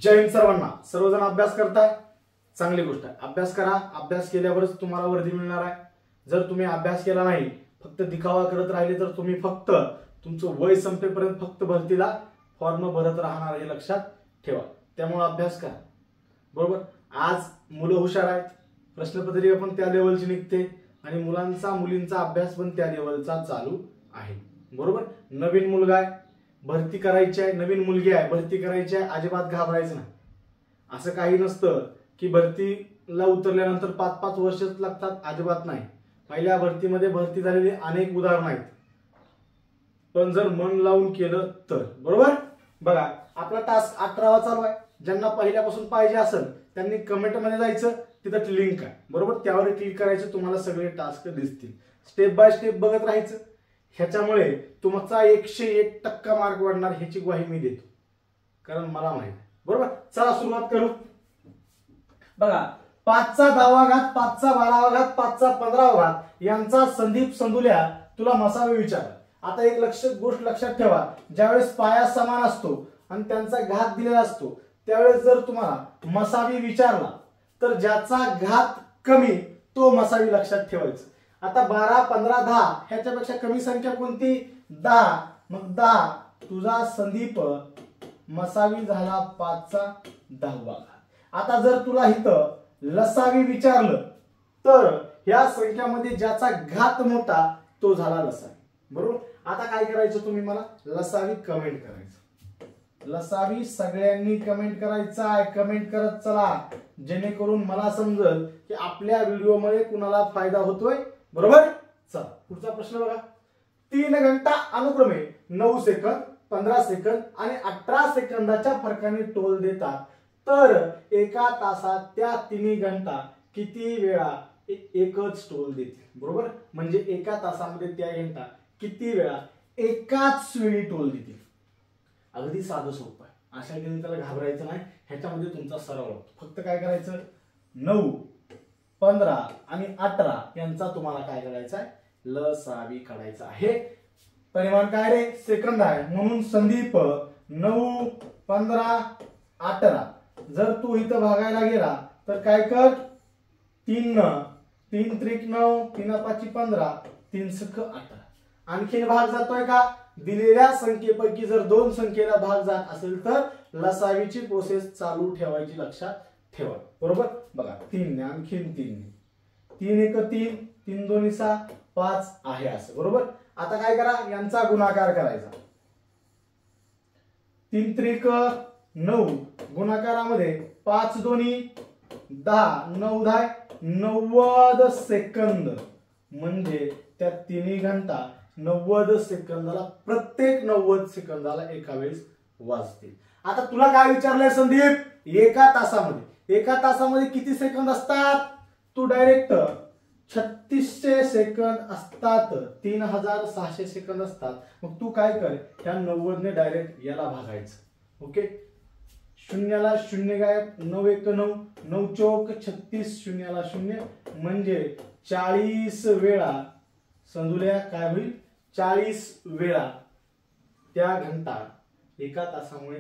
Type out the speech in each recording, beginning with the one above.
जय हिंद सर्वांना. सर्वजण अभ्यास करताय, चांगली गोष्ट आहे. अभ्यास करा. अभ्यास केल्यावरच तुम्हाला वर्दी मिळणार आहे. जर तुम्ही अभ्यास केला नाही, फक्त दिखावा करत राहिले तर तुम्ही फक्त तुमचं वय संपेपर्यंत फक्त भरतीला फॉर्म भरत राहणार, हे लक्षात ठेवा. त्यामुळे अभ्यास करा. बरोबर. आज मुलं हुशार आहेत, प्रश्नपत्रिका पण त्या लेवलची निघते आणि मुलांचा मुलींचा अभ्यास पण त्या लेवलचा चालू आहे. बरोबर. नवीन मुलगा आहे, भरती करायची आहे, नवीन मुलगी आहे, भरती करायची आहे, अजिबात घाबरायचं नाही. असं काही नसतं की भरतीला उतरल्यानंतर 5-5 वर्षच लागतात, अजिबात नाही. पहिल्या भरतीमध्ये भरती झालेली अनेक उदाहरणं आहेत, पण जर मन लावून केलं तर. बरोबर. बघा, आपला टास्क 18वा चालू आहे. ज्यांना पहिल्यापासून पाहिजे असेल त्यांनी कमेंट मध्ये जायचं, तिथं लिंक आहे. बरोबर. त्यावर क्लिक करायचं, तुम्हाला सगळे टास्क दिसतील. स्टेप बाय स्टेप बघत राहायचं. ह्याच्यामुळे तुमचा 101% मार्क वाढणार, ह्याची ग्वाही मी देतो, कारण मला माहिती आहे. बरोबर. चला सुरुवात करू. बघा, 5चा 10वा घात, 5चा 12वा घात, 5चा 15वा घात यांचा संदीप संदुल्या तुला मसावे विचार. आता एक गोष्ट लक्षात ठेवा, ज्यावेळेस पाया समान असतो आणि त्यांचा घात दिलेला असतो त्यावेळेस जर तुम्हाला मसावी विचारला तर ज्याचा घात कमी तो मसावी लक्षात ठेवायचा. आता 12, 15, 10 ह्याच्यापेक्षा कमी संख्या कोणती? 10. मग 10 तुझा संदीप मसावी झाला 5चा 10वा घात. आता जर तुला इथं लसावी विचारलं तर या संख्यामध्ये ज्याचा घात मोठा तो झाला लसावी. बरोबर. आता काय करायचं, तुम्ही मला लसावी कमेंट करायचं. लसावी सगळ्यांनी कमेंट करायचा आहे. कमेंट करत चला, जेणेकरून मला समजेल की आपल्या व्हिडिओमध्ये कुणाला फायदा होतोय. बरोबर. चला पुढचा प्रश्न बघा. 3 घंटा अनुक्रमे 9 सेकंद, 15 सेकंद आणि 18 सेकंदाच्या फरकाने टोल देतात, तर एका तासात त्या 3 घंटा किती वेळा एकच टोल देतील? बरोबर. म्हणजे एका तासामध्ये त्या घंटा किती वेळा एकाच वेळी टोल देतील? अगदी साधं सोपं आहे. अशा गणिताला घाबरायचं नाही, ह्याच्यामध्ये तुमचा सराव होतो. फक्त काय करायचं, 9, 15 आणि 18 यांचा तुम्हाला काय करायचा आहे, लसावी काढायचा आहे. परिमाण काय रे? सेकंद आहे. म्हणून संदीप 9, 15, 18 जर तू इथं भागायला गेला तर काय कर, 3 त्रिक 9, 3 5 15, 3 6 18. आणखीन भाग जातोय का? दिलेल्या संख्येपैकी जर 2 संख्येला भाग जात असेल तर लसावीची प्रोसेस चालू ठेवायची, लक्षात ठेवा. बरोबर. बघा, 3 ने आणखीन 3 ने, 3 1 3, 3 2 6 5 आहे असं. बरोबर. आता काय करा, यांचा गुणाकार करायचा. 3 त्रिक 9 गुणाकारामध्ये 5 दोन्ही 10, 9 10 90 सेकंद. म्हणजे त्या 3 घंटा 90 सेकंदाला, प्रत्येक 90 सेकंदाला एका वेळेस वाजतील. आता तुला काय विचारलंय संदीप, एका तासामध्ये किती सेकंद असतात? तू डायरेक्ट 3600 सेकंद असतात, 3600 सेकंद असतात. मग तू काय कर, ह्या 90 ने डायरेक्ट याला भागायचं. ओके. शून्याला शून्य गायब, 9 1 9, 9 चौक 36, शून्याला शून्य, म्हणजे 40 वेळा संदुल्या काय होईल, 40 वेळा त्या घंटा एका तासामुळे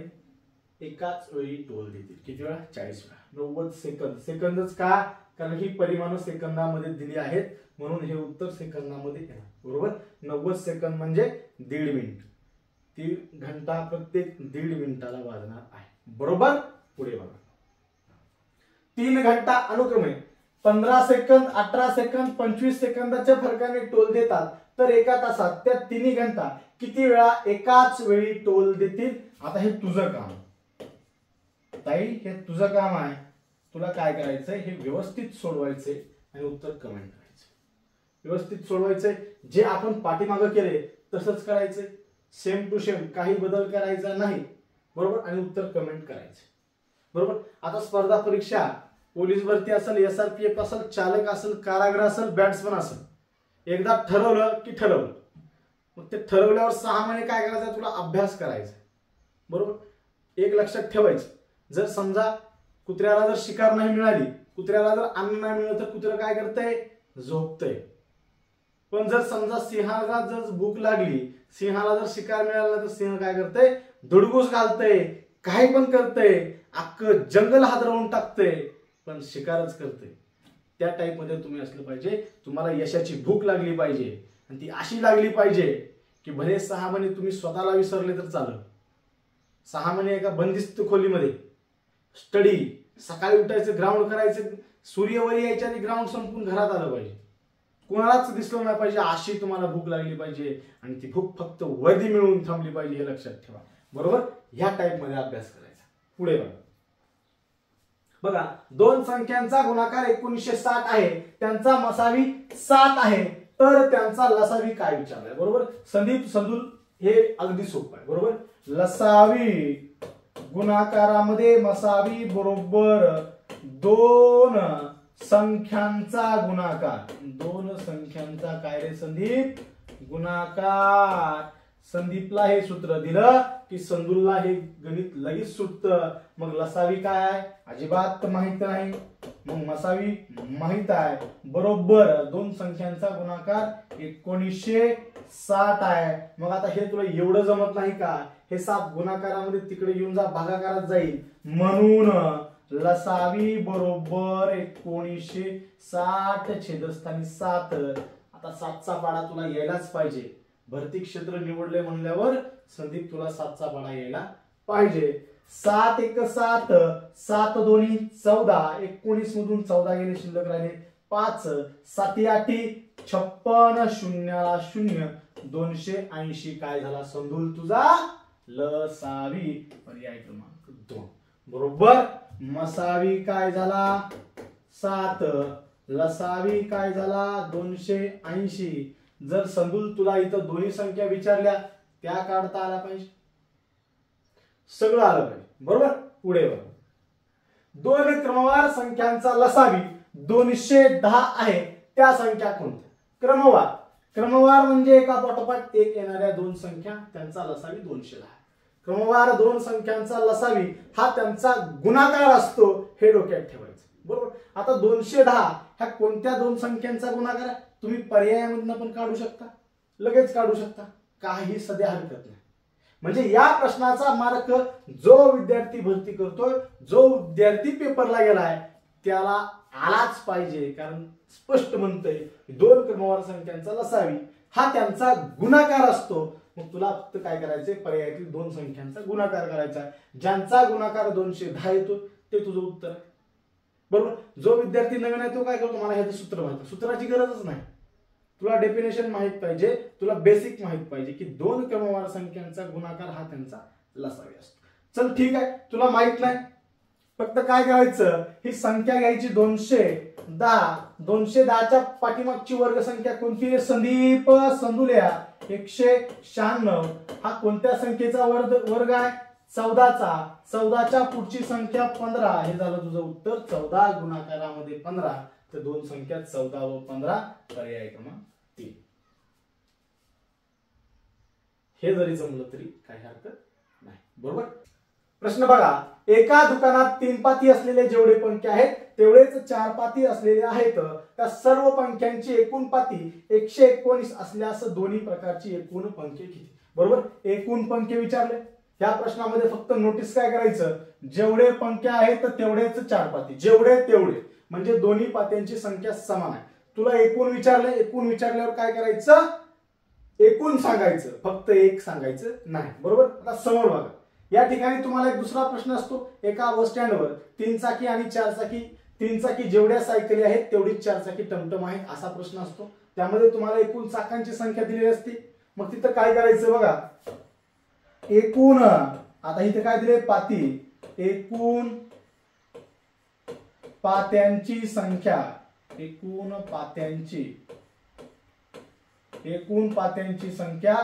एकाच वेळी टोल देतील. किती वेळा? 40 वेळा. 90 सेकंद. सेकंदच का? कारण ही परिमाण सेकंदामध्ये दिली आहेत, म्हणून हे उत्तर सेकंदामध्ये येणार. बरोबर. 90 सेकंद म्हणजे 1.5 मिनिट. ती घंटा प्रत्येक 1.5 मिनिटाला वाजणार आहे. बरोबर. पुढे बघा. 3 घंटा अनुक्रमे 15 सेकंद, 18 सेकंद, 25 सेकंदाच्या फरकाने टोल देतात, तर एका तासात त्या 3 घंटा किती वेळा एकाच वेळी टोल देतील? आता हे तुझं काम ताई, हे तुझं काम आहे. तुला काय करायचंय, हे व्यवस्थित सोडवायचंय आणि उत्तर कमेंट करायचं. व्यवस्थित सोडवायचंय. जे आपण पाठीमागं केले तसंच करायचंय, सेम टू सेम, काही बदल करायचा नाही. बरोबर. आणि उत्तर कमेंट करायचं. बरोबर. आता स्पर्धा परीक्षा, पोलीस भरती असेल, SRPF असेल, चालक असेल, कारागृह असेल, बॅट्समन असेल, एकदा ठरवलं की ठरवलं. मग ते ठरवल्यावर 6 महिने काय करायचं, तुला अभ्यास करायचा. बरोबर. एक लक्षात ठेवायचं, जर समजा कुत्र्याला जर शिकार नाही मिळाली, कुत्र्याला जर अन्न नाही मिळलं तर कुत्रा काय करतंय, झोपतंय. पण जर समजा सिंहाला जर भूक लागली, सिंहाला जर शिकार मिळाला तर सिंह काय करतंय, धुडगूस घालतंय, काय पण करतंय, अख्खं जंगल हादरवून टाकतंय, पण शिकारच करतंय. त्या टाईप मध्ये तुम्ही असलं पाहिजे. तुम्हाला यशाची भूक लागली पाहिजे आणि ती अशी लागली पाहिजे की भले 6 महिने तुम्ही स्वतःला विसरले तर चालेल. 6 महिने एका बंदिस्त खोलीमध्ये स्टडी, सकाळी उठायचं, ग्राउंड करायचं, सूर्यवर यायच्या आधी ग्राउंड संपून घरात आलं पाहिजे, कोणालाच दिसलं नाही पाहिजे, अशी तुम्हाला भूक लागली पाहिजे. आणि ती भूक फक्त वर्दी मिळवून थांबली पाहिजे, हे लक्षात ठेवा. बरोबर, ह्या टाईप मध्ये अभ्यास करायचा. पुढे बघा, दोन संख्यांचा गुणाकार 1960 आहे, त्यांचा मसावी 7 आहे, तर त्यांचा लसावी काय विचारलाय. बरोबर, संदीप संदूल हे अगदी सोपं आहे. बरोबर, लसावी गुणाकारामध्ये मसावी बरोबर दोन संख्यांचा गुणाकार. दोन संख्यांचा काय रे संदीप, गुणाकार. संदीपला हे सूत्र दिलं की संदूलला हे गणित लगेच सुटतं. मग लसावी काय आहे अजिबात माहित नाही, मग मसावी माहित आहे. बरोबर दोन संख्यांचा गुणाकार 1960 आहे. मग आता हे तुला एवढं जमत नाही का, हे 7 गुणाकारामध्ये तिकडे येऊन जा, भागाकारात जाईल, म्हणून लसावी बरोबर 1960 छेदस्थानी 7. आता 7चा पाडा तुला यायलाच पाहिजे. भरती क्षेत्र निवडले म्हणल्यावर संदीप तुला 7चा पाडा यायला पाहिजे. 7 1 7, 7 2 14, 19 मधून 14 गेले, शिल्लक राहिले 5, 7 8 56, शून्याला 0, 280 काय झाला संदूल तुझा लसावी. पर्याय क्रमांक 2. बरोबर, मसावी काय झाला 7, लसावी काय झाला 280. जर संदूल तुला इथं दोन्ही संख्या विचारल्या त्या काढता आला पाहिजे, सगळं आलं पाहिजे. बरोबर, पुढे बघा, दोन क्रमवार संख्यांचा लसावी 210 आहे, त्या संख्या कोणत्या. क्रमवार, क्रमवार म्हणजे एका पाठोपाठ एक येणाऱ्या दोन संख्या, त्यांचा लसावी 210 आहे. क्रमवार दोन संख्यांचा लसावी हा त्यांचा गुणाकार असतो, हे डोक्यात ठेवायचं. बरोबर, आता 210 ह्या कोणत्या दोन संख्यांचा गुणाकार आहे, तुम्ही पर्यायामधून पण काढू शकता, लगेच काढू शकता, काही सध्या हरकत नाही. म्हणजे या प्रश्नाचा मार्क जो विद्यार्थी भरती करतोय, जो विद्यार्थी पेपरला गेलाय त्याला आलाच पाहिजे. कारण स्पष्ट म्हणतंय दोन क्रमवार संख्यांचा लसावी हा त्यांचा गुणाकार असतो. मग तुला फक्त काय करायचंय, पर्यायातील दोन संख्यांचा गुणाकार करायचा. ज्यांचा गुणाकार 210 येतो ते तुझं उत्तर आहे. बरोबर, जो विद्यार्थी नवीन आहे तो काय करतो, मला ह्याचं सूत्र माहिती, सूत्राची गरजच नाही, तुला डेफिनेशन माहित पाहिजे, तुला बेसिक माहित पाहिजे की दोन क्रमवार संख्यांचा गुणाकार हा त्यांचा लसावी असतो. चल ठीक आहे, तुला माहित नाही, फक्त काय करायचं, ही संख्या घ्यायची 210. 210च्या पाठीमागची वर्ग संख्या कोणती रे संदीप, संदुल्या 196. हा कोणत्या संख्येचा वर्ग आहे, 14चा. 14च्या पुढची संख्या 15, हे झालं तुझं उत्तर. 14 गुणाकारामध्ये 15, तर दोन संख्या 14 व 15, पर्याय क्रमांक 3. हे जरी जमलं तरी काही हरकत नाही. बरोबर, प्रश्न बघा, एका दुकानात 3 पाती असलेले जेवढे पंखे आहेत तेवढेच 4 पाती असलेले आहेत, त्या सर्व पंख्यांची एकूण पाती 119 असल्यास दोन्ही प्रकारची एकूण पंखे किती. बरोबर, एकूण पंखे विचारले. या प्रश्नामध्ये फक्त नोटीस काय करायचं, जेवढे पंखे आहेत तेवढेच 4 पाती, जेवढे तेवढे, म्हणजे दोन्ही पात्यांची संख्या समान आहे. तुला एकूण विचारले, एकूण विचारल्यावर काय करायचं, एकूण सांगायचं, फक्त एक सांगायचं नाही. बरोबर, आता समोर बघा, या ठिकाणी तुम्हाला एक दुसरा प्रश्न असतो. एका बस स्टँडवर 3 चाकी आणि 4 चाकी, 3 चाकी जेवढ्या सायकली आहेत तेवढीच 4 चाकी टमटम आहेत, असा प्रश्न असतो. त्यामध्ये तुम्हाला एकूण चाकांची संख्या दिलेली असते. मग तिथं काय करायचं बघा, एकूण, आता इथे काय दिले पाती, एकूण पात्यांची संख्या, एकूण पात्यांची संख्या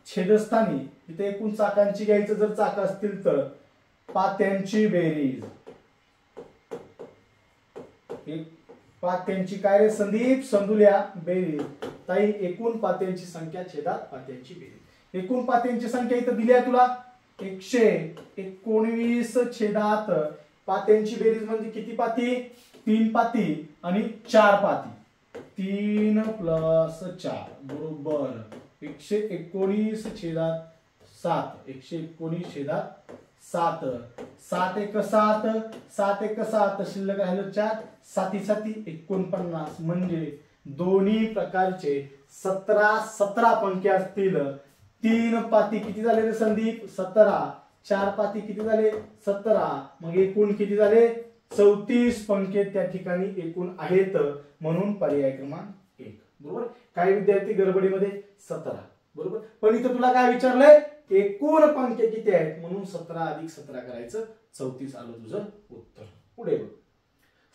छेदस्थानी, इथे एकूण चाकांची घ्यायचं, जर चाक असतील तर पात्यांची बेरीज, पात्यांची काय रे संदीप, संदुल्या बेरीज. ताई एकूण पात्यांची संख्या छेदात पात्यांची बेरीज. एकूण पात्यांची संख्या इथं दिली आहे तुला 119 छेदात पात्यांची बेरीज म्हणजे किती पाती, 3 पाती आणि 4 पाती, 3 + 4 बरोबर 119 छेदात 7, 119 छेदात 7, 7 एक 7, 7 एक 7, शिल्लक राहिलं 4, 7 7 49, म्हणजे दोन्ही प्रकारचे 17 पंखे असतील. 3 पाती किती झाले रे संदीप? 17. 4 पाती किती झाले? 17. मग एकूण किती झाले? 34 पंखे त्या ठिकाणी एकूण आहेत, म्हणून पर्याय क्रमांक 1. बरोबर. काही विद्यार्थी गडबडीमध्ये 17, बरोबर. पण इथं तुला काय विचारलंय? एकूण पंखे किती आहेत, म्हणून 17 अधिक 17 करायचं, 34 आलं तुझं उत्तर. पुढे बघ.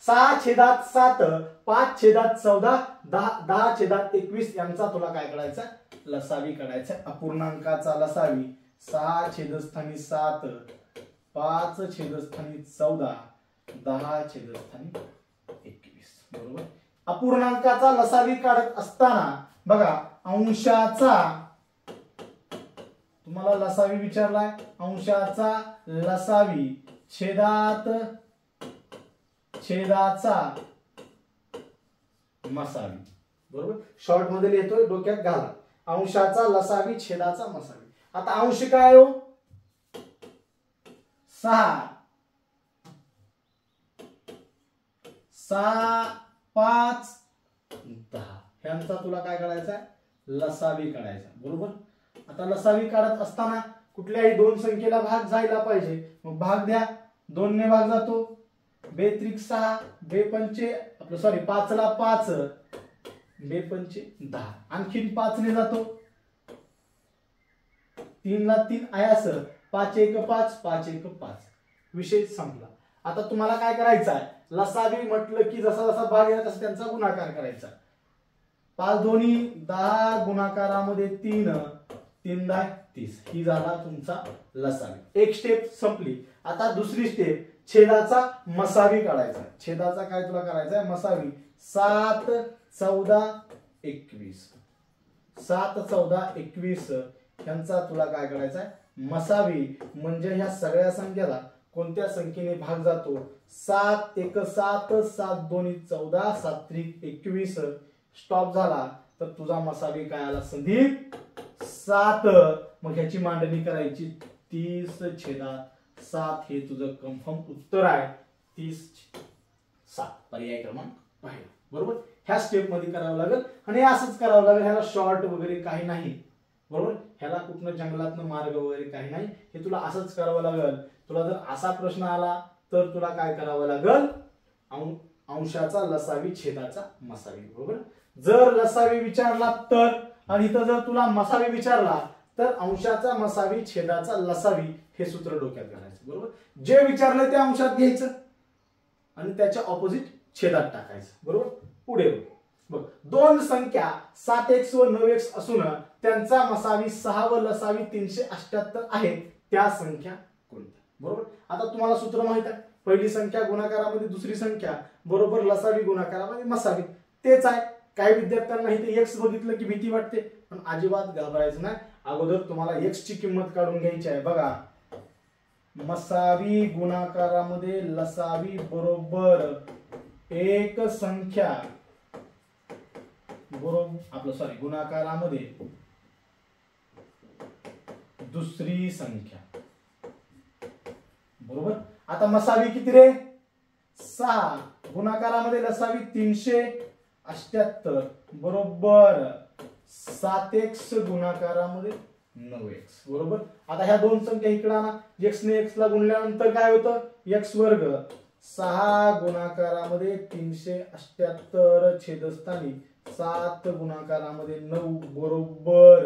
6/7, 5/14, 10/21 यांचा तुला काय करायचा? लसावी काढायचा. अपूर्णांकाचा लसावी 6 छेदस्थानी 7, 5 छेदस्थानी 14, 10 छेदस्थानी 21. बरोबर. अपूर्णांकाचा लसावी काढत असताना बघा, अंशाचा तुम्हाला लसावी विचारलाय. अंशाचा लसावी छेदात छेदाचा मसावी. बरोबर. शॉर्ट मध्ये लिहितोय, डोक्यात घाला. अंशाचा लसावी छेदाचा मसावी. आता अंश काय हो? 6, 6, 5, 10 ह्यांचा तुला काय करायचा? लसावी काढायचा. बरोबर. आता लसावी काढत असताना कुठल्याही दोन संख्येला भाग जायला पाहिजे. मग भाग द्या. 2 ने भाग जातो. 2 त्रिक 6, 2 पंचे आपलं सॉरी 5 ला 5, 2 पंचे 10, आणखीन 5 ने जातो. 3 ला 3 आयास, 5 1 5, 5 1 5. विषय संपला. आता तुम्हाला काय करायचं आहे? लसावी म्हटलं की जसा जसा भाग येणार तसा त्यांचा गुणाकार करायचा. 5 दोन्ही 10 गुणाकारामध्ये 3, 3 10 30. ही झाला तुमचा लसावी. एक स्टेप संपली. आता दुसरी स्टेप छेदाचा मसावी काढायचा. छेदाचा काय तुला करायचा आहे? मसावी. 7 14 21, 7 14 21 यांचा तुला काय करायचा आहे? मसावी. म्हणजे ह्या सगळ्या संख्येला कोणत्या संख्येने भाग जातो? 7 1 7, 7 2 14, 7 3 21. स्टॉप झाला तर तुझा मसावी काय आला संदीप? 7. मग ह्याची मांडणी करायची. 30 छेदात 7 हे तुझं कन्फर्म उत्तर आहे. 30/7 पर्याय क्रमांक पहिला. बरोबर. ह्या स्टेप मध्ये करावं लागेल आणि असंच करावं लागेल. ह्याला शॉर्ट वगैरे काही नाही. बरोबर. ह्याला कुठनं जंगलातनं मार्ग वगैरे काही नाही. हे तुला असंच करावं लागेल. तुला जर असा प्रश्न आला तर तुला काय करावं लागेल? अंशाचा लसावी छेदाचा मसावी. बरोबर. जर लसावी विचारला तर, आणि इथं जर तुला मसावी विचारला तर अंशाचा मसावी छेदाचा लसावी हे सूत्र डोक्यात घालायचं. बरोबर. जे विचारलं ते अंशात घ्यायचं आणि त्याच्या ऑपोजिट छेदात टाकायचं. बरोबर. पुढे बघ. दोन संख्या 7x व 9x असून त्यांचा मसावी 6 व लसावी 378 आहे. त्या संख्या कोणत्या? बरोबर. आता तुम्हाला सूत्र माहित आहे. पहिली संख्या गुणाकारामध्ये, दुसरी संख्या बरोबर लसावी गुणाकारामध्ये मसावी. तेच आहे. काही विद्यार्थ्यांना इथे x बघितलं की भीती वाटते, पण अजिबात घाबरायचं नाही. अगोदर तुम्हाला x ची किंमत काढून घ्यायची आहे. बघा, मसावी गुणाकारामध्ये लसावी बरोबर एक संख्या बरोबर आपलं सॉरी गुणाकारामध्ये दुसरी संख्या. बरोबर. आता मसावी किती रे? 6. गुणाकारामध्ये लसावी 378 बरोबर 7x गुणाकारामध्ये 9x. बरोबर. आता ह्या दोन संख्या इकडे आणा. x ने x ला गुणल्यानंतर काय होतं? x वर्ग. 6 गुणाकारामध्ये 378 छेदस्थानी 7 गुणाकारामध्ये 9 बरोबर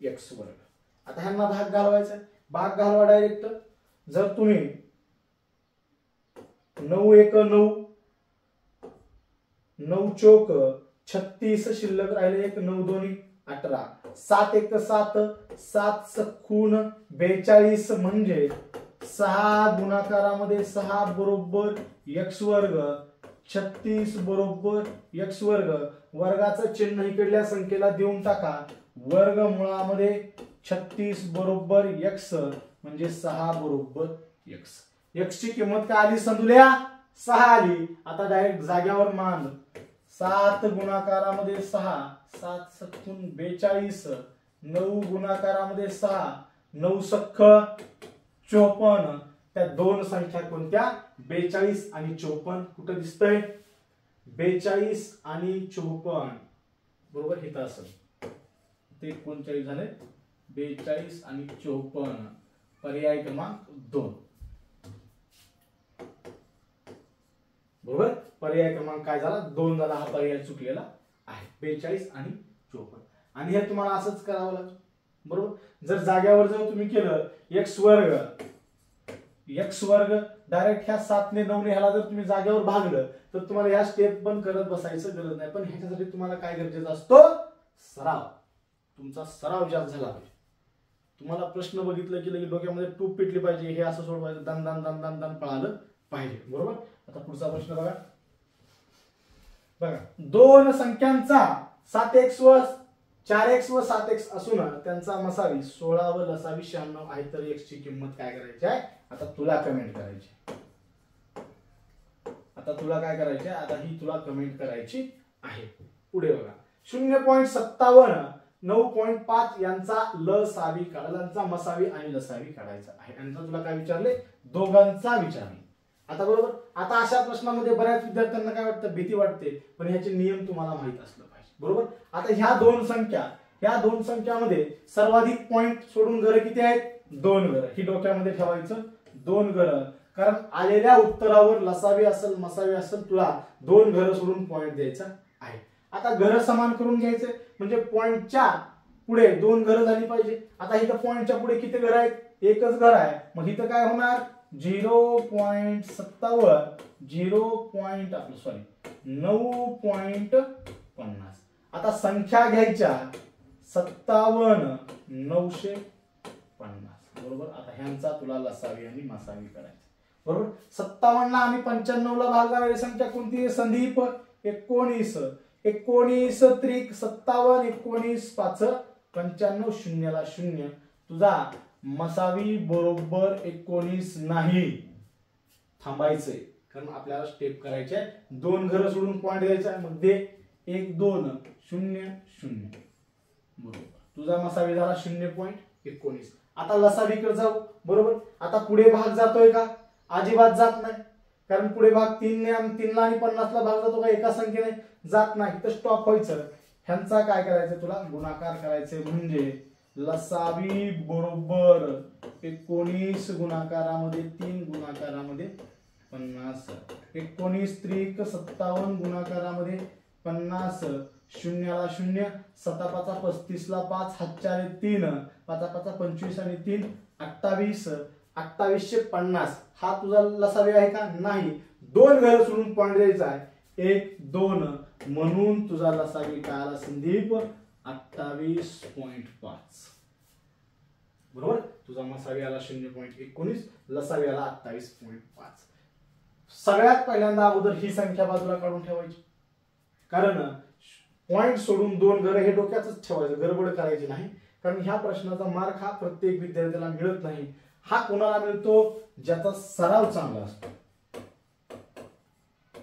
x वर्ग. आता ह्यांना भाग घालवायचा. भाग घालवा डायरेक्ट. जर तुम्ही 9 1 9, 9 चौक 36 शिल्लक राहिले 1, 9 2 18, 7 1 7, 7 सखून 42 म्हणजे 6 गुणाकारामध्ये 6 बरोबर x वर्ग, 36 बरोबर x वर्ग. वर्गाचं चिन्ह इकडल्या संख्येला देऊन टाका. वर्गमुळामध्ये 36 बरोबर x म्हणजे 6 बरोबर x. x ची किंमत काय आली संदुल्या? 6 आली. आता डायरेक्ट जाग्यावर मांड. 7 गुणाकारामध्ये 6, 7 सखून 42, 9 गुणाकारामध्ये 6, 9 सख्ख 54. त्या दोन संख्या कोणत्या? 42 आणि 54. कुठे दिसतंय? 42 आणि 54 बरोबर इथं असेल. ते 39 झाले. 42 आणि 54 पर्याय क्रमांक 2 बरोबर. पर्याय क्रमांक काय झाला? 2 झाला. हा पर्याय चुकलेला आहे. 42 आणि 54. आणि हे तुम्हाला असंच करावं लागेल बरोबर. जर जाग्यावर जर तुम्ही केलं x वर्ग डायरेक्ट ह्या 7 ने 9 ने ह्याला जर तुम्ही जाग्यावर भागलं तर तुम्हाला ह्या स्टेप पण करत बसायचं गरज नाही. पण ह्याच्यासाठी तुम्हाला काय गरजेचं असतो? सराव. तुमचा सराव जास्त झाला पाहिजे. तुम्हाला प्रश्न बघितलं की डोक्यामध्ये टूप पेटली पाहिजे. हे असं सोडवायचं, दन दन दन दन दन पळालं पाहिजे बरोबर. आता पुढचा प्रश्न बघा. दोन संख्यांचा 7x व 4x व 7x असून त्यांचा मसावी 16 व लसावी 96 आहे तर x ची किंमत काय करायची आहे? आता तुला कमेंट करायची. आता तुला काय करायची? आता ही तुला कमेंट करायची आहे. पुढे बघा. 0.57 9.5 यांचा लसावी काढायचा, मसावी आणि लसावी काढायचा आहे. यांचा तुला काय विचारले? दोघांचा विचारले. आता बरोबर. आता अशा प्रश्नामध्ये बऱ्याच विद्यार्थ्यांना काय वाटतं? भीती वाटते. पण ह्याचे नियम तुम्हाला माहित असलं पाहिजे बरोबर. आता ह्या दोन संख्यामध्ये सर्वाधिक पॉइंट सोडून घरं किती आहेत? 2 घरं. ही डोक्यामध्ये ठेवायचं. 2 घरं. कारण आलेल्या उत्तरावर लसावी असेल मसावी असेल तुला 2 घरं सोडून पॉइंट द्यायचा आहे. आता घरं समान करून घ्यायचे म्हणजे पॉइंटच्या पुढे 2 घरं झाली पाहिजे. आता इथं पॉइंटच्या पुढे किती घरं आहेत? एकच घर आहे. मग इथं काय होणार? 9.50. आता संख्या घ्यायच्या 57 950 बरोबर. आता ह्यांचा तुला लसावी आणि मसावी करायचा बरोबर. 57 ला आणि 95 ला भागणारी संख्या कोणती आहे? संदीप 19. 19 त्रिक 57 19 5 95 शून्याला 0. तुझा मसावी बरोबर 19 नाही. थांबायचंय कारण आपल्याला स्टेप करायचे आहे. 2 घरं सोडून पॉइंट द्यायचा मग दे 1 2 0 0 बरोबर. तुझा मसावी झाला 0.19. आता लसावीकडे जाऊ बरोबर. आता पुढे भाग जातोय का? अजिबात जात नाही. कारण पुढे भाग 3 ने आणि 3 ला आणि 50 ला भाग जातो का? एका संख्येने जात नाही. तर स्टॉप व्हायचं. ह्यांचा काय करायचं? तुला गुणाकार करायचे म्हणजे लसावी बरोबर 19 गुणाकारामध्ये 3 गुणाकारामध्ये 50. 19 त्रिक 57 गुणाकारामध्ये 50 शून्याला 0 7 5 35 ला 5 हात 4 3 5 5 25 आणि 3 28 2850. हा तुझा लसावी आहे का? नाही. 2 घरं सोडून पॉइंट द्यायचा आहे 1 2 म्हणून तुझा लसावी काय आला संदीप? 28.5 बरोबर. तुझा मसावी आला 0.19 लसावी आला 28.5. सगळ्यात पहिल्यांदा अगोदर ही संख्या बाजूला काढून ठेवायची. कारण पॉइंट सोडून 2 घरं हे डोक्यातच ठेवायचं. गडबड करायची नाही. कारण ह्या प्रश्नाचा मार्क हा प्रत्येक विद्यार्थ्याला मिळत नाही. हा कोणाला मिळतो? ज्याचा सराव चांगला असतो.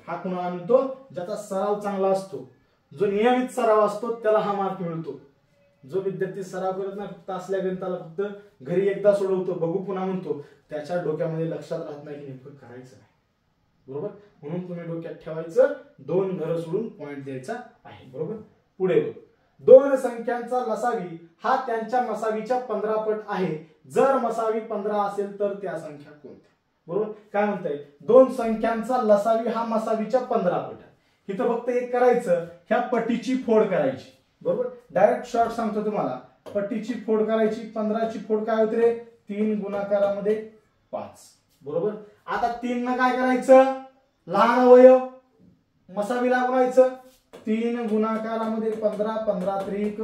हा कोणाला मिळतो? ज्याचा सराव चांगला असतो. जो नियमित सराव असतो त्याला हा मार्क मिळतो. जो विद्यार्थी सराव करत नाही फक्त असल्या गणिताला फक्त घरी एकदा सोडवतो बघू पुन्हा म्हणतो त्याच्या डोक्यामध्ये लक्षात राहत नाही की नेमकं करायचं नाही बरोबर. म्हणून तुम्ही डोक्यात ठेवायचं 2 घरं सोडून पॉइंट द्यायचा आहे बरोबर. पुढे बघ. 2 संख्यांचा लसावी हा त्यांच्या मसावीच्या 15 पट आहे. जर मसावी 15 असेल तर त्या संख्या कोणत्या बरोबर. काय म्हणताय? 2 संख्यांचा लसावी हा मसावीच्या 15 पट आहे. इथं फक्त एक करायचं ह्या पटीची फोड करायची बरोबर. डायरेक्ट शॉर्ट सांगतो तुम्हाला. पट्टीची फोड करायची. 15 ची फोड काय होते रे? 3 गुणाकारामध्ये 5 बरोबर. आता 3 न काय करायचं? लहान अवयव मसावीला गुणायचं. 3 गुणाकारामध्ये 15 15 त्रिक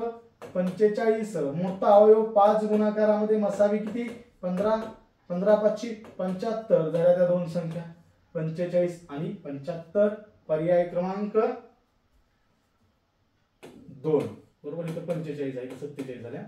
45. मोठा अवयव 5 गुणाकारामध्ये मसावी किती? 15 15 5 75 झाल्या त्या 2 संख्या 45 आणि 75. पर्याय क्रमांक 2 बरोबर. इथं 45 आहे 47 झाल्या.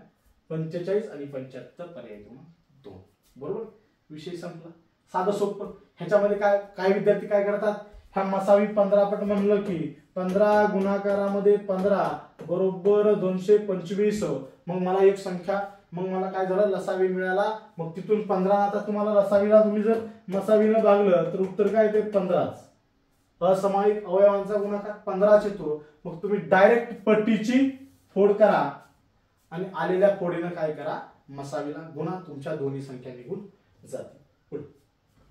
45 आणि 75 पर्याय क्रमांक 2 बरोबर. विषय संपला. साधं सोपं. ह्याच्यामध्ये काय विद्यार्थी काय करतात? ह्या मसावी 15 पट म्हणलं की 15 गुणाकारामध्ये 15 बरोबर 225. मग मला एक संख्या मग मला काय झालं, लसावी मिळाला. मग तिथून 15, आता तुम्हाला लसावीला तुम्ही जर मसावीनं भागलं तर उत्तर काय येते 15च. असमायिक अवयवांचा गुणाकार 15 येतो. मग तुम्ही डायरेक्ट पट्टीची फोड करा आणि आलेल्या फोडीनं काय करा, मसावीला गुणा, तुमच्या दोन्ही संख्या निघून जातील. पुढे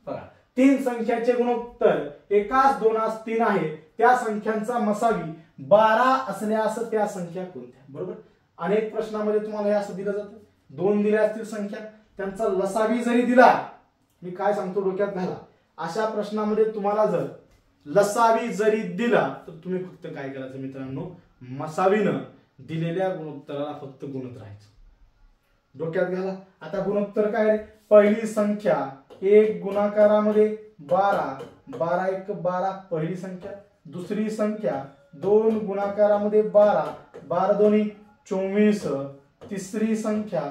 बघा, 3 संख्याचे गुणोत्तर 1, 2, 3 आहे. त्या संख्यांचा मसावी 12 असल्यास त्या संख्या कोणत्या. बरोबर, अनेक प्रश्नामध्ये तुम्हाला हे असं दिलं जातं, 2 दिल्या असतील संख्या, त्यांचा लसावी जरी दिला, मी काय सांगतो डोक्यात घाला, अशा प्रश्नामध्ये तुम्हाला जर लसावी जरी दिला तर तुम्ही फक्त काय करायचं मित्रांनो, मसावीनं दिलेल्या गुणोत्तराला फक्त गुणत राहायचं. डोक्यात घाला. आता गुणोत्तर काय, पहिली संख्या 1 गुणाकारामध्ये 12, 12 1 12 पहिली संख्या. दुसरी संख्या 2 गुणाकारामध्ये 12, 12 2 24. तिसरी संख्या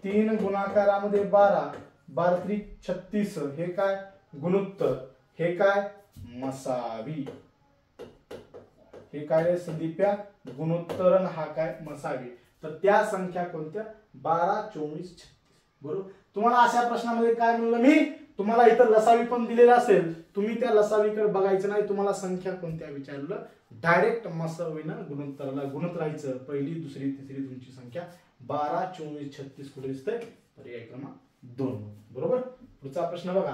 3 गुणाकारामध्ये 12, 12 3 36. हे काय गुणोत्तर, हे काय मसावी. हे काय संदीप्या गुणोत्तर, हा काय मसावी. तर त्या संख्या कोणत्या 12 24 36. बरोबर. तुम्हाला अशा प्रश्नामध्ये काय म्हणलं मी, तुम्हाला इथं लसावी पण दिलेला असेल, तुम्ही त्या लसावीकडे बघायचं नाही, तुम्हाला संख्या कोणत्या विचारलं, डायरेक्ट मसावीनं गुणोत्तराला गुणत राहायचं. पहिली दुसरी तिसरी तुमची संख्या 12 24 36 कुठे दिसतंय, पर्याय क्रमांक 2. बरोबर. पुढचा प्रश्न बघा,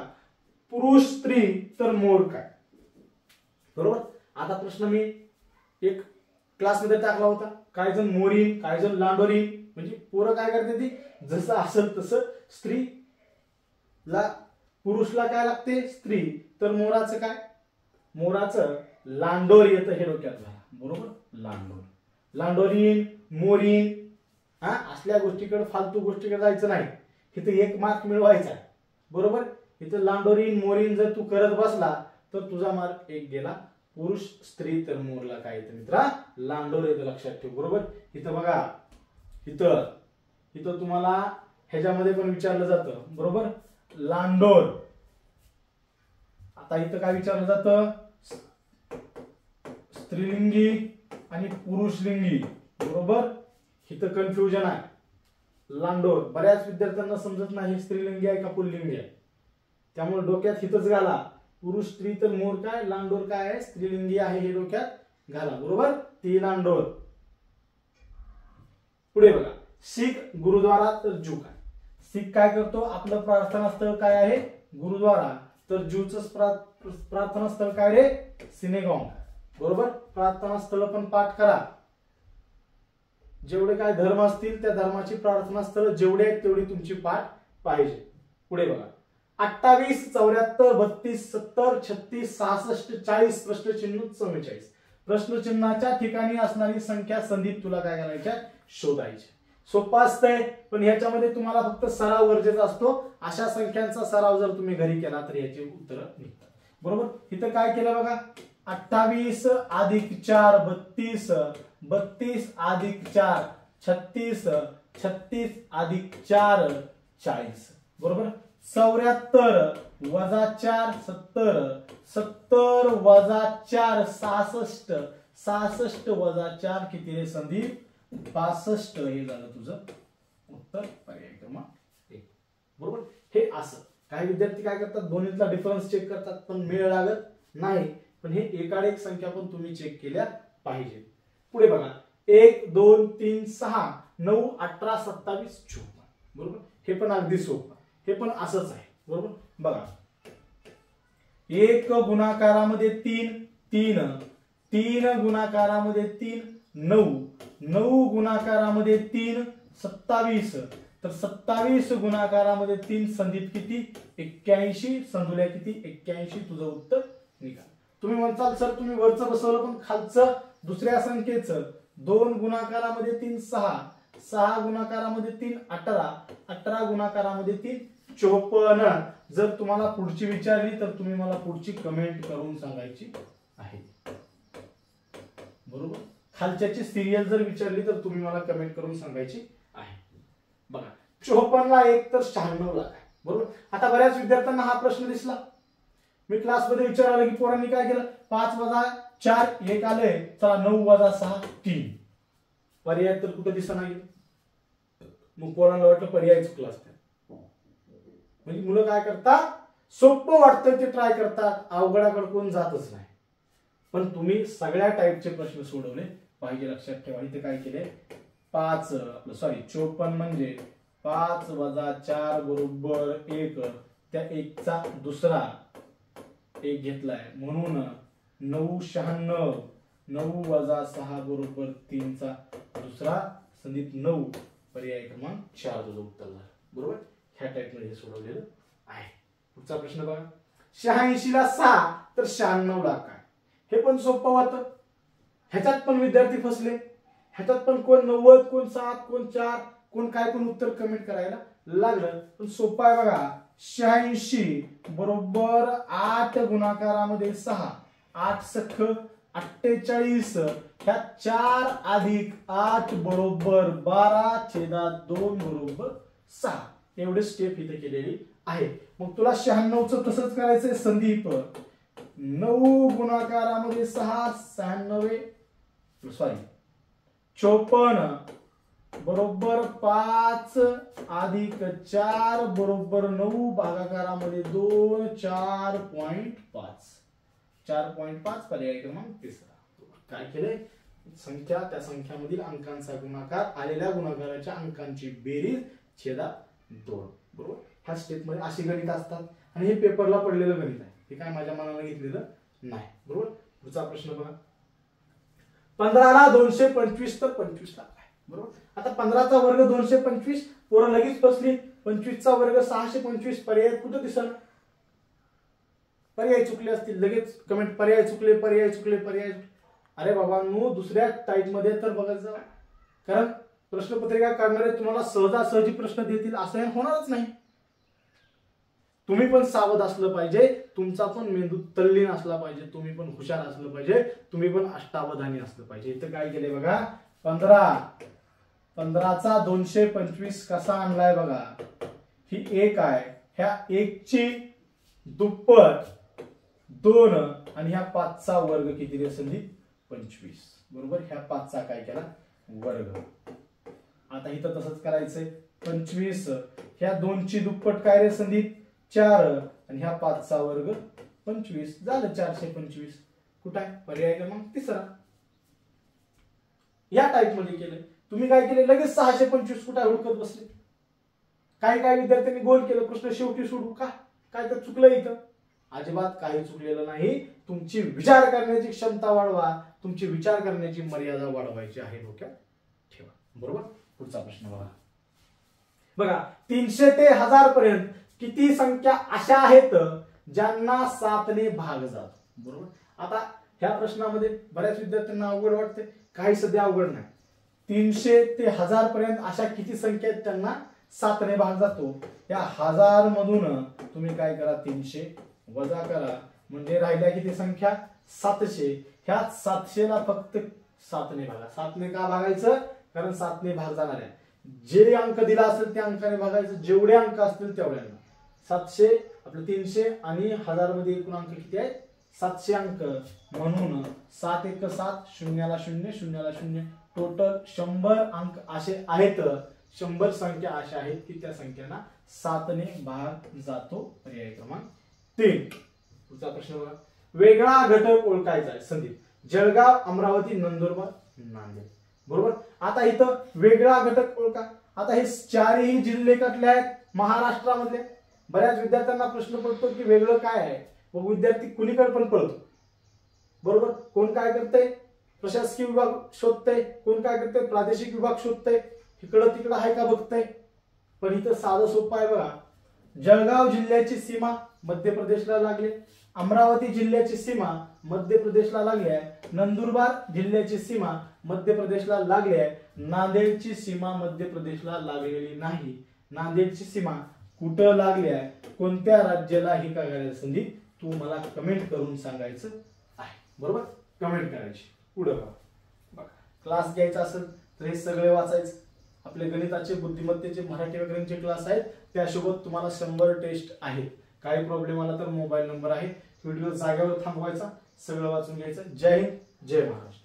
पुरुष स्त्री तर मोर काय. बरोबर. आता प्रश्न मी एक क्लासमध्ये टाकला होता, काय जण मोरीन काय जण लांडोरी, म्हणजे पोरं काय करते ती जसं असेल तसं. स्त्रीला पुरुषला काय लागते स्त्री, तर मोराचं काय, मोराचं लांडोर येतं, हे डोक्यात घाला. बरोबर, लांडोर, लांडोरीन मोरीन, हा असल्या गोष्टीकडे फालतू गोष्टीकडे जायचं नाही. इथं 1 मार्क मिळवायचा. बरोबर. इथं लांडोरीन मोरीन जर तू करत बसला तर तुझा मार्क 1 गेला. पुरुष स्त्री तर मोरला काय येतं मित्रा, लांडोर येतं, लक्षात ठेव. बरोबर. इथं बघा, इथं तुम्हाला ह्याच्यामध्ये पण विचारलं जातं. बरोबर, लांडोर. आता इथं काय विचारलं जातं, स्त्रीलिंगी आणि पुरुषलिंगी. बरोबर, इथं कन्फ्युजन आहे. लांडोर बऱ्याच विद्यार्थ्यांना समजत नाही स्त्रीलिंगी आहे का पुल्लिंगी आहे, त्यामुळे डोक्यात हितच घाला, पुरुष स्त्री तर मोर काय, लांडोर काय आहे, स्त्रीलिंगी आहे, हे डोक्यात घाला. बरोबर, ती लांडोर. पुढे बघा, शीख गुरुद्वारा तर जू काय. शीख काय करतो, आपलं प्रार्थनास्थळ काय आहे गुरुद्वारा, तर जूचं प्रार्थनास्थळ काय रे, सिनेगॉग. बरोबर. प्रार्थनास्थळ पण पाठ करा, जेवढे काय धर्म असतील त्या धर्माची प्रार्थनास्थळ जेवढे आहेत तेवढी तुमची पाठ पाहिजे. पुढे बघा, 28 74 32 70 36 66 40 प्रश्नचिन्ह 44. प्रश्नचिन्हाच्या ठिकाणी असणारी संख्या संदीप तुला काय करायच्या, शोधायची. सोपं असतंय, पण ह्याच्यामध्ये तुम्हाला फक्त सराव गरजेचा असतो. अशा संख्यांचा सराव जर तुम्ही घरी केला तर याची उत्तर निघतात. बरोबर. इथं काय केलं बघा, 28 अधिक 4 32, 32 अधिक 4 36, 36 अधिक 4 40. बरोबर. 74 वजा 4 70, 70 वजा 4 66, 66 वजा 4 किती रे संदीप, 65. हे झालं तुझं उत्तर, पर्याय क्रमांक 1. बरोबर. हे असं काही विद्यार्थी काय करतात, दोन्हीतला डिफरन्स चेक करतात पण मेळ लागत नाही, पण हे एकाड एक संख्या पण तुम्ही चेक केल्या पाहिजे. पुढे बघा, 1 2 3 6 9 18 27 54. बरोबर. हे पण अगदी सोपं, हे पण असंच आहे. बरोबर. बघा, 1 गुणाकारामध्ये 3 3, 3 गुणाकारामध्ये 3 9, 9 गुणाकारामध्ये 3 27, तर 27 गुणाकारामध्ये 3 संदीप किती 81, संधुल्या किती 81. तुझं उत्तर निघाल. तुम्ही म्हणताल सर तुम्ही वरचं बसवलं पण खालचं दुसऱ्या संख्येचं, 2 गुणाकारामध्ये 3 6, 6 गुणाकारामध्ये 3 18, 18 गुणाकारामध्ये 3 54. जर तुम्हाला पुढची विचारली तर तुम्ही मला पुढची कमेंट करून सांगायची आहे. बरोबर. खालच्याची सिरियल जर विचारली तर तुम्ही मला कमेंट करून सांगायची आहे. बघा, 54 ला 1 तर 96 ला काय. बरोबर. आता बऱ्याच विद्यार्थ्यांना हा प्रश्न दिसला, मी क्लासमध्ये विचारलं की पोरांनी काय केलं, 5 वजा 4 1 आलंय, चला 9 वजा 6 3. पर्याय तर कुठे दिसत नाही. मग पोरांना वाटलं पर्याय चुकला असतात. म्हणजे मुलं काय करतात, सोपं वाटतं ते ट्राय करतात, अवघडाकडे कोण जातच नाही. पण तुम्ही सगळ्या टाईपचे प्रश्न सोडवले पाहिजे. लक्षात ठेवा. इथे काय केले, 54 म्हणजे 5 वजा 4 बरोबर 1, त्या 1 चा दुसरा 1 घेतलाय म्हणून 996, 9 वजा 6 बरोबर 3 चा दुसरा संधित 9, पर्याय क्रमांक 4 तुझं उत्तर झालं. बरोबर. ह्या टाइप मध्ये हे सोडवलेलं आहे. पुढचा प्रश्न बघा, 86 ला 6 तर 96 ला काय. हे पण सोपं होतं. ह्याच्यात पण विद्यार्थी फसले. ह्याच्यात पण कोण 90, कोण 7, कोण 4, कोण काय, कोण उत्तर कमेंट करायला लागलं. पण सोपं आहे बघा. 86 बरोबर 8 गुणाकारामध्ये 6, 8 सख 48, ह्या 4 अधिक 8 बरोबर 12/2 बरोबर 6. एवढे स्टेप इथे केलेली आहे. मग तुला 96चं तसंच करायचंय संदीप. 9 गुणाकारामध्ये 6, 54 बरोबर 5 अधिक 4 बरोबर 9, भागाकारामध्ये 2, 4.5, 4.5 पर्याय क्रमांक 3. काय केले, संख्या त्या संख्यामधील अंकांचा गुणाकार, आलेल्या गुणाकाराच्या अंकांची बेरीज छेदात 2. बरोबर. ह्या स्टेप मध्ये अशी गणित असतात आणि हे पेपरला पडलेलं गणित आहे. हे काय माझ्या मनाने घेतलेलं नाही. बरोबर. पुढचा प्रश्न बघा, 15 ला 225 तर 25 ला काय. बरोबर. आता 15 चा वर्ग 225, पोरं लगेच फसली. 25 चा वर्ग 625, पर्याय कुठं दिसलं, पर्याय चुकले असतील. लगेच कमेंट, पर्याय चुकले, पर्याय चुकले, पर्याय. अरे बाबांनो, दुसऱ्या टाईप मध्ये तर बघायचं, कारण प्रश्नपत्रिका काढणारे तुम्हाला सहजासहजी प्रश्न देतील असं हे होणारच नाही. तुम्ही पण सावध असलं पाहिजे, तुमचा पण मेंदू तल्लीन असला पाहिजे, तुम्ही पण हुशार असलं पाहिजे, तुम्ही पण अष्टावधानी असलं पाहिजे. इथं काय केले बघा, 15 चा 225 कसा आणलाय बघा. ही 1 आहे, ह्या 1 ची दुप्पट 2 आणि ह्या 5 चा वर्ग किती रे संदीप, 25. बरोबर. ह्या 5 चा काय केला, वर्ग. आता इथं तसंच करायचंय. 25 ह्या 2 ची दुप्पट काय रे संदीप, 4 आणि ह्या 5 चा वर्ग 25, झालं 425. कुठं आहे, पर्याय क्रमांक 3. या टाइप मध्ये केलं. तुम्ही काय केले, लगेच 625 कुठे हुडकत बसले. काय विद्यार्थ्यांनी गोल केलं, प्रश्न शेवटी सोडू का, काय तर चुकलं इथं. अजिबात काही चुकलेलं नाही. तुमची विचार करण्याची क्षमता वाढवा, तुमची विचार करण्याची मर्यादा वाढवायची आहे, डोक्यात ठेवा. बरोबर. पुढचा प्रश्न बघा, 300 ते 1000 पर्यंत किती संख्या अशा आहेत ज्यांना 7 ने भाग जातो. बरोबर. आता ह्या प्रश्नामध्ये बऱ्याच विद्यार्थ्यांना अवघड वाटते, काही सध्या अवघड नाही. 300 ते 1000 पर्यंत अशा किती संख्या आहेत त्यांना 7 ने भाग जातो. या 1000 मधून तुम्ही काय करा, 300 वजा करा, म्हणजे राहिल्या किती संख्या, 700. ह्या 700 ला फक्त 7 ने भागा. 7 ने का भागायचं, कारण 7 ने भाग जाणार आहे. जे अंक दिला असेल त्या अंकाने भागायचं, जेवढे अंक असतील तेवढ्यांना. 700 आपलं 300 आणि 1000 मध्ये एकूण अंक किती आहेत, 700 अंक. म्हणून 7 1 7, 0 ला 0, 0 ला 0, टोटल 100 अंक असे आहेत. 100 संख्या अशा आहेत की त्या संख्यांना 7 ने भाग जातो. पर्याय क्रमांक 3. पुढचा प्रश्न बघा, वेगळा घटक ओळखायचा आहे संदीप. जळगाव, अमरावती, नंदुरबार, नांदेड. बरोबर. आता इथं वेगळा घटक ओळखा. आता हे 4ही जिल्हे कुठले आहेत, महाराष्ट्रामधले. बऱ्याच विद्यार्थ्यांना प्रश्न पडतो की वेगळं काय आहे, व विद्यार्थी कुणीकडे पण पळतो. बरोबर. कोण काय करतंय, प्रशासकीय विभाग शोधतंय, कोण काय करतंय, प्रादेशिक विभाग शोधतंय, इकडं तिकडं आहे का बघतंय. पण इथं साधं सोपं आहे बघा. जळगाव जिल्ह्याची सीमा मध्य प्रदेशला लागली, अमरावती जिल्ह्याची सीमा मध्य प्रदेशला लागली आहे, नंदुरबार जिल्ह्याची सीमा मध्य प्रदेशला लागली आहे, नांदेडची सीमा मध्य प्रदेशला लागलेली नाही. नांदेडची सीमा कुठं लागली आहे, कोणत्या राज्याला, ही काय करायचं संदीप, तू मला कमेंट करून सांगायचं आहे. बरोबर. कमेंट करायची. पुढे बघा, क्लास घ्यायचा असेल तर हे सगळे वाचायचं. आपले गणिताचे, बुद्धिमत्तेचे, मराठी व्याकरणचे क्लास आहेत, त्यासोबत तुम्हाला 100 टेस्ट आहेत. काही प्रॉब्लेम आला तर मोबाईल नंबर आहे, व्हिडिओ जागेवर थांबवायचा, सगळं वाचून घ्यायचं. जय हिंद, जय महाराष्ट्र.